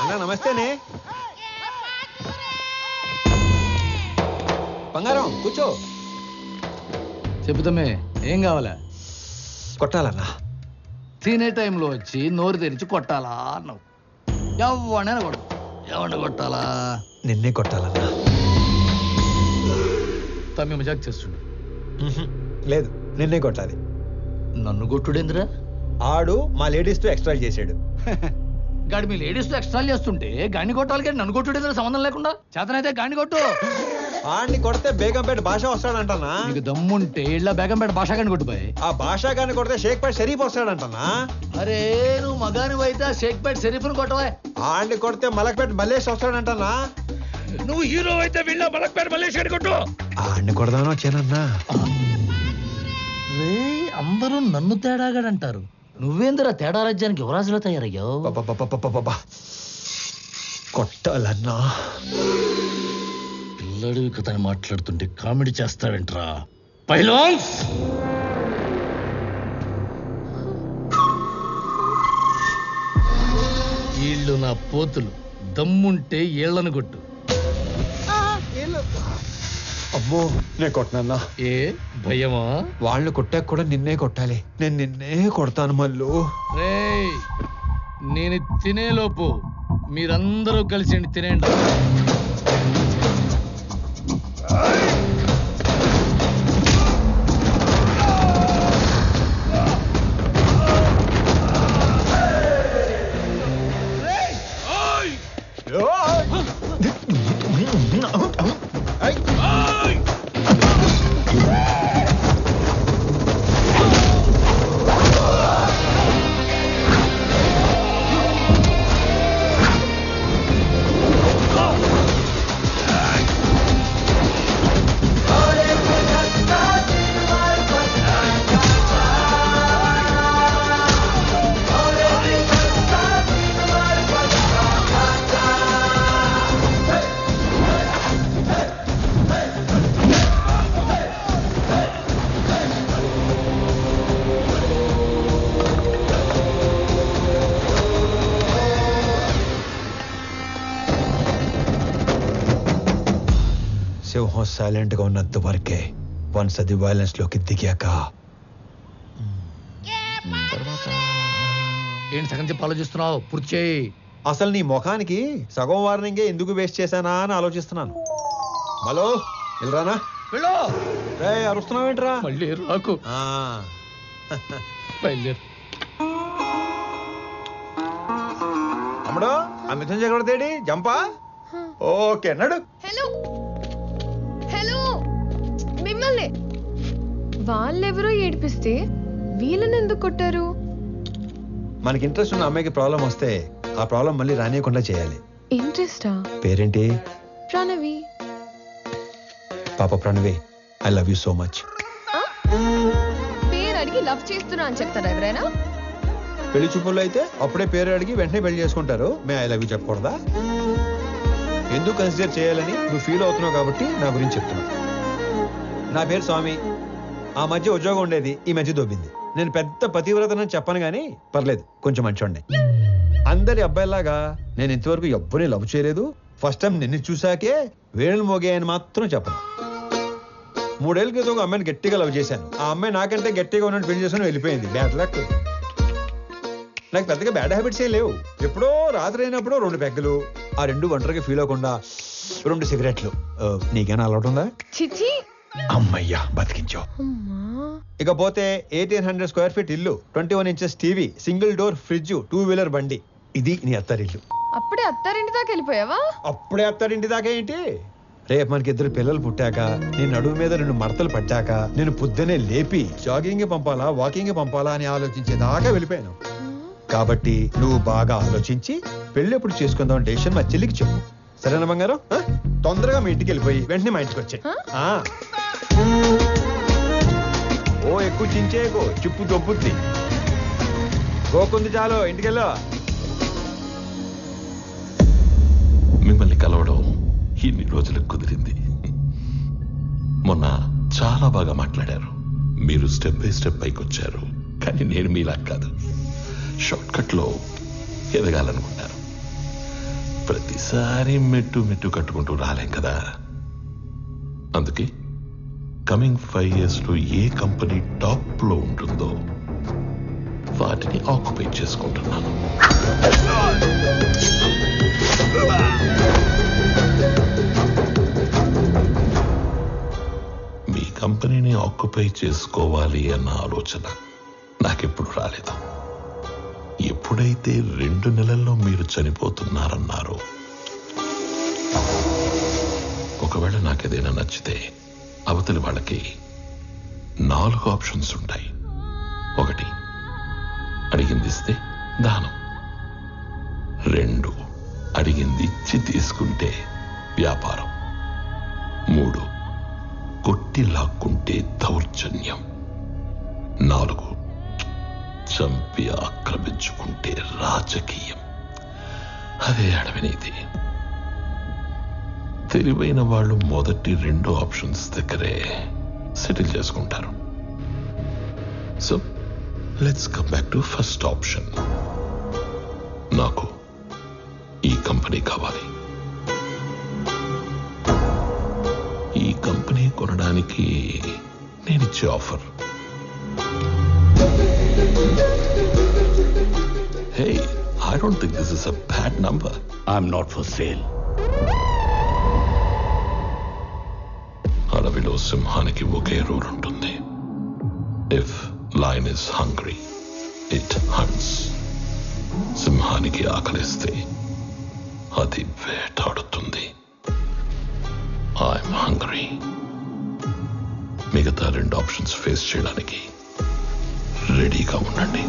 అన్నా నమస్తేనే. బంగారం కూర్చో. చెబుతామే ఏం కావాలా? కొట్టాలన్నా. తినే టైంలో వచ్చి నోరు తెరిచి కొట్టాలా అన్నావు. ఎవడైనా కొట్టు. ఎవరిని కొట్టాలా? నిన్నే కొట్టాలన్నా. తమ్మి మజాక్ చేస్తుండు. లేదు, నిన్నే కొట్టాలి. నన్ను కొట్టుడేంద్రా? ఆడు మా లేడీస్ తో ఎక్స్ట్రా చేసాడు. గాడి మీ లేడీస్ తో ఎక్స్ట్రా చేస్తుంటే గాని కొట్టాలి కానీ నన్ను కొట్టుడేంద్రా సంబంధం లేకుండా? చేతనైతే గాని కొట్టు. ఆడిని కొడితే బేగంపేట భాష వస్తాడంటనా? నీకు దమ్ముంటే ఇళ్ళ బేగంపేట భాష గాని కొట్టుపోయి. ఆ భాష గాని కొడితే షేక్పేట షరీఫ్ వస్తాడంటనా? అరే నువ్వు మగాని అయితే షేక్పేట షరీఫ్ను కొట్టవా? ఆడిని కొడితే మలక్పేట మల్లేష్ వస్తాడంటనా? నువ్వు హీరో అయితే వీళ్ళ మలక్పేట మల్లేష్ గాని కొట్టు. ఆడిని కొడదానో వచ్చానన్నా. రే అందరూ నన్ను తేడాగాడంటారు. నువ్వేందిరా తేడా రాజ్యానికి యువరాజులో తయారయ్యావు? కొట్టాలన్నా. పిల్లడివి కథని మాట్లాడుతుంటే కామెడీ చేస్తావేంట్రా పైలాన్స్? వీళ్ళు నా పోతులు. దమ్ముంటే ఏళ్లను కొట్టు. అమ్మో నేను కొట్టనన్నా. ఏ భయమా? వాళ్ళు కొట్టాక కూడా నిన్నే కొట్టాలి. నేను నిన్నే కొడతాను మళ్ళు. రేయ్ నేను తినేలోపు మీరందరూ కలిసి తినేయండి. సింహం సైలెంట్ గా ఉన్నంత వరకే. వన్స్ అది వైలెన్స్ లోకి దిగాక ఏంటి సగం చెప్పి ఆలోచిస్తున్నావు? పూర్తి చేయి. అసలు నీ ముఖానికి సగం వార్నింగే ఎందుకు వేస్ట్ చేశానా అని ఆలోచిస్తున్నాను. హలో వెళ్ళరానా? వెళ్ళు. రే అరుస్తున్నావేంట్రా? మళ్ళీ రాకు. బయలుదేరు. అమ్మడు ఆ మిథున్ చక్రవర్తి జంపా. ఓకే నడు. హలో హలో మిమ్మల్ని వాళ్ళెవరో ఏడిపిస్తే వీళ్ళని ఎందుకు కొట్టారు? మనకి ఇంట్రెస్ట్ ఉన్న అమ్మాయికి ప్రాబ్లం వస్తే ఆ ప్రాబ్లం మళ్ళీ రానియకుండా చేయాలి. ఇంట్రెస్టా? పేరేంటి? ప్రణవి. పాప Pranavi, I love you so much. పేరు అడిగి లవ్ చేస్తున్నా అని చెప్తారా ఎవరైనా? పెళ్లి చూపుల్లో అయితే అప్పుడే పేరు అడిగి వెంటనే పెళ్లి చేసుకుంటారు. మే ఐ లవ్ యూ చెప్పకూడదా? ఎందుకు కన్సిడర్ చేయాలని నువ్వు ఫీల్ అవుతున్నావు కాబట్టి నా గురించి చెప్తున్నా. నా పేరు స్వామి. ఆ మధ్య ఉద్యోగం ఉండేది, ఈ మధ్య దొబ్బింది. నేను పెద్ద పతివ్రతనని చెప్పను గానీ పర్లేదు, కొంచెం మంచోండి. అందరి అబ్బాయిలాగా నేను ఇంతవరకు ఎవ్వరిని లవ్ చేయలేదు. ఫస్ట్ టైం నిన్ను చూశాకే వేణులు మోగాయని మాత్రం చెప్పను. 3 ఏళ్ల క్రితం ఒక అమ్మాయిని గట్టిగా లవ్ చేశాను. ఆ అమ్మాయి నాకంటే గట్టిగా ఉన్నట్టు పెళ్లి చేసుకుని వెళ్ళిపోయింది. Bad luck. నాకు పెద్దగా బ్యాడ్ హ్యాబిట్స్ ఏం లేవు. ఎప్పుడో రాత్రి అయినప్పుడు 2 పెగ్గలు, ఆ 2 ఒంటరిగా ఫీల్ అవ్వకుండా 2 సిగరెట్లు. నీకేనా అలవాటు ఉందా? చిచి. అమ్మయ్యా బతికించావు. ఇకపోతే 1800 స్క్వేర్ ఫీట్ ఇల్లు, 21 inches TV, single door fridge, 2 wheeler బండి. ఇది నీ అత్తారిల్లు. అప్పుడే అత్తారింటి దాకా వెళ్ళిపోయావా? అప్పుడే అత్తారింటి దాకా ఏంటి? రేపు మనకి 2 పిల్లలు పుట్టాక, నేను నడుము మీద 2 మడతలు పట్టాక, నేను పొద్దునే లేపి జాగింగ్ పంపాలా వాకింగ్ పంపాలా అని ఆలోచించేదాకా వెళ్ళిపోయాను. కాబట్టి నువ్వు బాగా ఆలోచించి పెళ్లి ఎప్పుడు చేసుకుందాం డెసిషన్ మా చెల్లికి చెప్పు. సరేనా బంగారం? తొందరగా మీ ఇంటికి వెళ్ళిపోయి వెంటనే మా ఇంటికి వచ్చాయి. ఓ ఎక్కువ చించేకు, చిప్పు దొబ్బుద్ది. గోకుంది చాలు, ఇంటికెళ్ళా. మిమ్మల్ని కలవడం ఇన్ని రోజులకు కుదిరింది. మొన్న చాలా బాగా మాట్లాడారు. మీరు స్టెప్ బై స్టెప్ పైకి వచ్చారు. కానీ నేను మీలా కాదు, షార్ట్ కట్ లో ఎదగాలనుకుంటాను. ప్రతిసారి మెట్టు మెట్టు కట్టుకుంటూ రాలేం కదా. అందుకే కమింగ్ 5 years లో ఏ కంపెనీ టాప్ లో ఉంటుందో వాటిని ఆక్యుపై చేసుకుంటున్నాను. మీ కంపెనీని ఆక్యుపై చేసుకోవాలి అన్న ఆలోచన నాకెప్పుడు రాలేదు. ఎప్పుడైతే 2 నెలల్లో మీరు చనిపోతున్నారన్నారో, ఒకవేళ నాకేదైనా నచ్చితే అవతలి వాళ్ళకి 4 ఆప్షన్స్ ఉంటాయి. 1, అడిగింది ఇస్తే దానం. 2, అడిగింది ఇచ్చి తీసుకుంటే వ్యాపారం. 3, కొట్టి లాక్కుంటే దౌర్జన్యం. 4, చంపి ఆక్రమించుకుంటే రాజకీయం. అదే అడవినీతి. తెలివైన వాళ్ళు మొదటి 2 ఆప్షన్స్ దగ్గరే సెటిల్ చేసుకుంటారు. So let's come back to first option. నాకు ఈ కంపెనీ కావాలి. ఈ కంపెనీ కొనడానికి నేనిచ్చే offer, hey, I don't think this is a bad number. I'm not for sale. అడవిలో సింహానికి ఒకే రూల్ ఉంటుంది. If lion is hungry it haunts. సింహానికి ఆకలిస్తే అది వేటాడుతుంది. I'm hungry. మిగతా 2 ఆప్షన్స్ ఫేస్ చేయడానికి రెడీగా ఉండండి.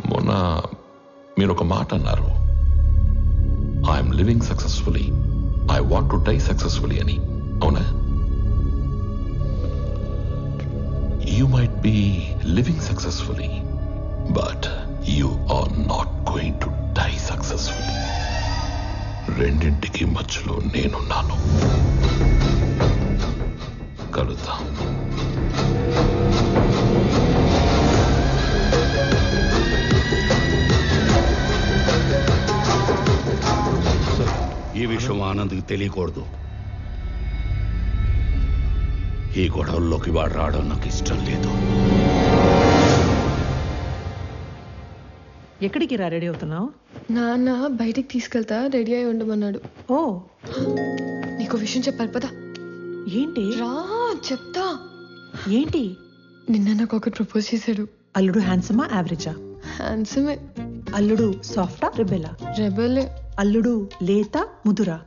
మొన్న మీరు ఒక మాట అన్నారు, I'm living successfully, I want to die successfully అని. అవునా? You might be living successfully, but you are not going to die successfully. రెండింటికి మధ్యలో నేనున్నాను. కలుద్దాం. ఈ విషయం ఆనంద్కి తెలియకూడదు. ఈ గొడవల్లోకి వాడు రావడం నాకు ఇష్టం లేదు. ఎక్కడికి రా రెడీ అవుతున్నావు? నాన్న బయటికి తీసుకెళ్తా, రెడీ అయి ఉండమన్నాడు. ఓ, నీకు విషయం చెప్పాలి పదా. ఏంటి? రా చెప్తా. ఏంటి? నిన్న నాకు ఒకటి ప్రపోజ్ చేశాడు. అల్లుడు హ్యాండ్సమా యావరేజా? హ్యాండ్సమే. అల్లుడు సాఫ్టా రెబెలా? రెబెలే. అల్లుడు లేత ముదురా?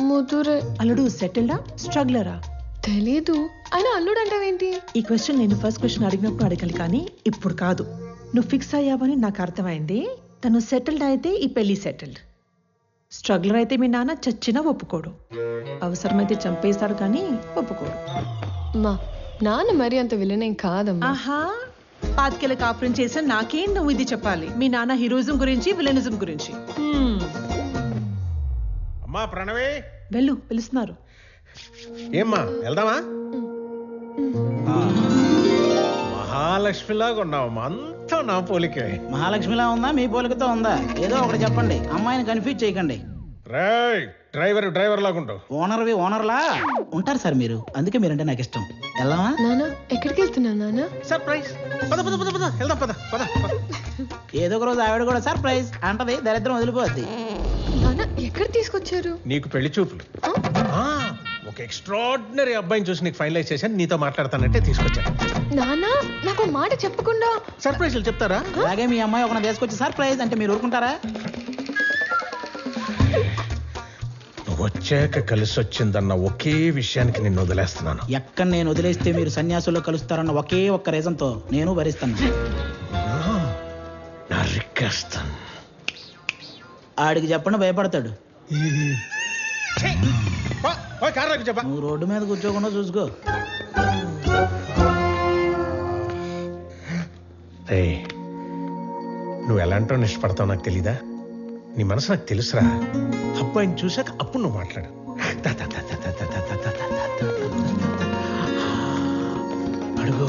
ముదురే. అల్లుడు సెటిల్డా స్ట్రగ్లరా? తెలీదు. అయినా అల్లుడు అంటావేంటి? ఈ క్వశ్చన్ నేను ఫస్ట్ క్వశ్చన్ అడిగినప్పుడు అడగాలి, కానీ ఇప్పుడు కాదు. నువ్వు ఫిక్స్ అయ్యావని నాకు అర్థమైంది. తను సెటిల్డ్ అయితే ఈ పెళ్లి సెటిల్డ్. స్ట్రగ్లర్ అయితే మీ నాన్న చచ్చినా ఒప్పుకోడు. అవసరమైతే చంపేస్తాడు కానీ ఒప్పుకోడు. మా నాన్న మరి అంత విలనేం కాదమ్మా. ఆహా, పాతికేళ్ళ కాపురం చేసిన నాకేం నువ్వు ఇది చెప్పాలి? మీ నాన్న హీరోయిజం గురించి విలనిజం గురించి. అమ్మా ప్రణవే, వెళ్ళు, పిలుస్తున్నారు. ఏమ్మా వెళ్దామా? మహాలక్ష్మిలాగా ఉన్నావమ్మా, అంతా నా పోలికే. మహాలక్ష్మిలా ఉందా మీ పోలికతో ఉందా? ఏదో ఒకటి చెప్పండి, అమ్మాయిని కన్ఫ్యూజ్ చేయకండి. డ్రైవర్ లాగా ఉంటావు. ఓనర్లా ఉంటారు సార్ మీరు, అందుకే మీరంటే నాకు ఇష్టం. వెళ్దామా? నాన్న ఎక్కడికి వెళ్తున్నా నాన్న? సర్ప్రైజ్. పద పద పద పద వెళ్దాం, పద పద. ఏదో ఒక రోజు ఆవిడ కూడా సర్ప్రైజ్ అంటది, దరిద్రం వదిలిపోద్ది. నాన్న ఎక్కడ తీసుకొచ్చారు? నీకు పెళ్లి చూపులు. ఒక ఎక్స్ట్రాడినరీ అబ్బాయిని చూసి నీకు ఫైనలైజ్ చేశాను, నీతో మాట్లాడతానంటే తీసుకొచ్చాను. నాన్న నాకు మాట చెప్పకుండా సర్ప్రైజ్లు చెప్తారా? అలాగే మీ అమ్మాయి ఒక తీసుకొచ్చి సర్ప్రైజ్ అంటే మీరు ఊరుకుంటారా? నువ్వు వచ్చాక కలిసి వచ్చిందన్న ఒకే విషయానికి నిన్ను వదిలేస్తున్నాను. ఎక్కడ నేను వదిలేస్తే మీరు సన్యాసుల్లో కలుస్తారన్న ఒకే ఒక్క రీజన్తో నేను భరిస్తాను. నా రిక్వెస్ట్ ఆడికి చెప్పండి, భయపడతాడు. నువ్వు రోడ్డు మీద కూర్చోకుండా చూసుకో. నువ్వు ఎలాంటో ఇష్టపడతావు నాకు తెలీదా? నీ మనసు నాకు తెలుసురా. అబ్బాయిని చూసాక అప్పుడు నువ్వు మాట్లాడు. అడుగు.